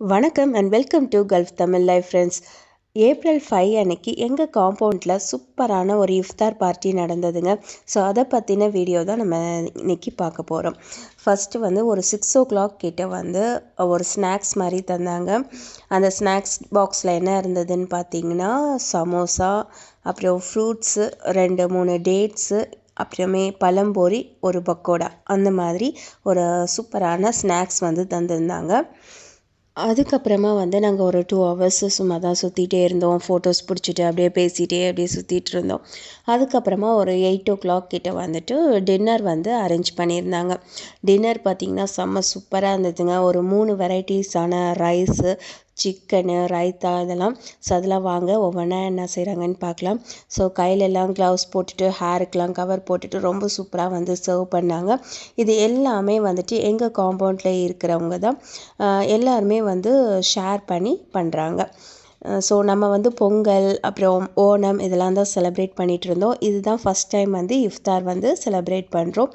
வணக்கம் and welcome to gulf Tamil life friends. April 5 அன்னைக்கு எங்கள் காம்பவுண்டில் சூப்பரான ஒரு இஃப்தார் பார்ட்டி நடந்ததுங்க. ஸோ அதை பற்றின வீடியோ தான் நம்ம இன்றைக்கி பார்க்க போகிறோம். ஃபஸ்ட்டு ஒரு 6 o'clock கிட்ட ஒரு ஸ்நாக்ஸ் மாதிரி தந்தாங்க. அந்த ஸ்நாக்ஸ் பாக்ஸில் என்ன இருந்ததுன்னு பார்த்தீங்கன்னா, சமோசா, அப்புறம் ஃப்ரூட்ஸு 2-3 டேட்ஸு, அப்புறமே பழம்பொரி, ஒரு பக்கோடா, அந்த மாதிரி ஒரு சூப்பரான ஸ்நாக்ஸ் தந்திருந்தாங்க. அதுக்கப்புறமா நாங்கள் ஒரு 2 hours சும்மா தான் சுற்றிட்டே இருந்தோம். ஃபோட்டோஸ் பிடிச்சிட்டு அப்படியே பேசிகிட்டே அப்படியே சுற்றிட்டு இருந்தோம். அதுக்கப்புறமா ஒரு 8 o'clock கிட்ட டின்னர் அரேஞ்ச் பண்ணியிருந்தாங்க. டின்னர் பார்த்திங்கன்னா செம்ம சூப்பராக இருந்ததுங்க. ஒரு 3 வெரைட்டிஸான ரைஸு, சிக்கனு, ரைத்தா இதெல்லாம். ஸோ அதெல்லாம் வாங்க ஒவ்வொன்றா என்ன செய்கிறாங்கன்னு பார்க்கலாம். ஸோ கையிலெல்லாம் க்ளவுஸ் போட்டுட்டு, ஹேருக்கெலாம் கவர் போட்டுட்டு ரொம்ப சூப்பராக சர்வ் பண்ணாங்க. இது எல்லாமே எங்கள் காம்பவுண்டில் இருக்கிறவங்க தான் எல்லாருமே ஷேர் பண்ணி பண்ணுறாங்க. ஸோ நம்ம பொங்கல், அப்புறம் ஓணம் இதெல்லாம் தான் செலிப்ரேட் பண்ணிகிட்டு இருந்தோம். இதுதான் ஃபஸ்ட் டைம் இஃப்தார் செலிப்ரேட் பண்ணுறோம்.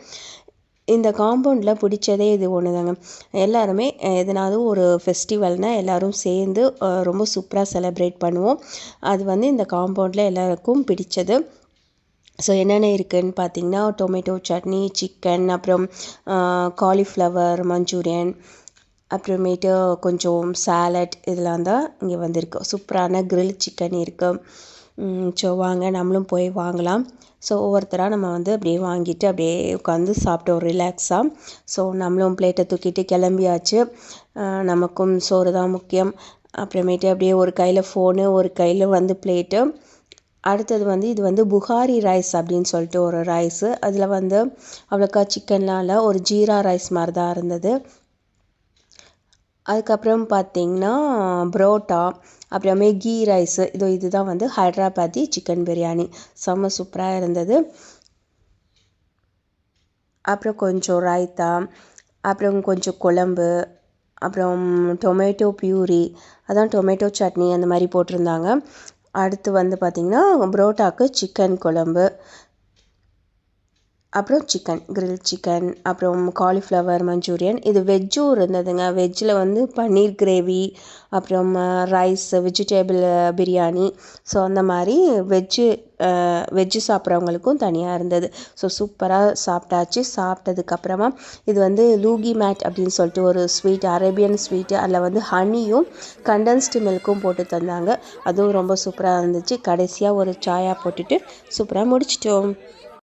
இந்த காம்பவுண்டில் பிடிச்சதே இது ஒன்று தாங்க. எல்லாருமே எதனாவது ஒரு ஃபெஸ்டிவல்னால் எல்லோரும் சேர்ந்து ரொம்ப சூப்பராக செலிப்ரேட் பண்ணுவோம். அது இந்த காம்பவுண்டில் எல்லாருக்கும் பிடிச்சது. ஸோ என்னென்ன இருக்குதுன்னு பார்த்தீங்கன்னா, டொமேட்டோ சட்னி, சிக்கன், அப்புறம் காலிஃப்ளவர் மஞ்சூரியன், அப்புறமேட்டு கொஞ்சம் சாலட், இதெல்லாம் தான் இங்கே வந்திருக்கு. சூப்பரான கிரில் சிக்கன் இருக்குது. ஸோ வாங்க நம்மளும் போய் வாங்கலாம். ஸோ ஒவ்வொருத்தராக நம்ம அப்படியே வாங்கிட்டு அப்படியே உட்காந்து சாப்பிட்டோம் ரிலாக்ஸாக. ஸோ நம்மளும் பிளேட்டை தூக்கிட்டு கிளம்பியாச்சு. நமக்கும் சோறு தான் முக்கியம். அப்புறமேட்டு அப்படியே ஒரு கையில் ஃபோனு, ஒரு கையில் பிளேட்டு. அடுத்தது இது புகாரி ரைஸ் அப்படின்னு சொல்லிட்டு ஒரு ரைஸு. அதில் அவ்வளோக்கா சிக்கன்லாம் இல்லை, ஒரு ஜீரா ரைஸ் மாதிரி தான் இருந்தது. அதுக்கப்புறம் பார்த்திங்கன்னா புரோட்டா, அப்புறமே கீ ரைஸு, இதுதான் ஹைட்ராபாத்தி சிக்கன் பிரியாணி. செம்ம சூப்பராக இருந்தது. அப்புறம் கொஞ்சம் ரைத்தா, அப்புறம் கொஞ்சம் குழம்பு, அப்புறம் டொமேட்டோ பியூரி, அதான் டொமேட்டோ சட்னி அந்த மாதிரி போட்டிருந்தாங்க. அடுத்து பார்த்திங்கன்னா புரோட்டாவுக்கு சிக்கன் குழம்பு, அப்புறம் சிக்கன், கிரில் சிக்கன், அப்புறம் காலிஃப்ளவர் மஞ்சூரியன். இது வெஜ்ஜும் இருந்ததுங்க. வெஜ்ஜில் பன்னீர் கிரேவி, அப்புறம் ரைஸ், வெஜிடேபிள் பிரியாணி. ஸோ அந்த மாதிரி வெஜ்ஜு சாப்பிட்றவங்களுக்கும் தனியாக இருந்தது. ஸோ சூப்பராக சாப்பிட்டாச்சு. சாப்பிட்டதுக்கப்புறமா இது லூகி மேட் அப்படின்னு சொல்லிட்டு ஒரு ஸ்வீட், அரேபியன் ஸ்வீட்டு. அதில் ஹனியும் கண்டென்ஸ்டு மில்க்கும் போட்டு தந்தாங்க. அதுவும் ரொம்ப சூப்பராக இருந்துச்சு. கடைசியாக ஒரு சாயா போட்டுட்டு சூப்பராக முடிச்சிட்டோம்.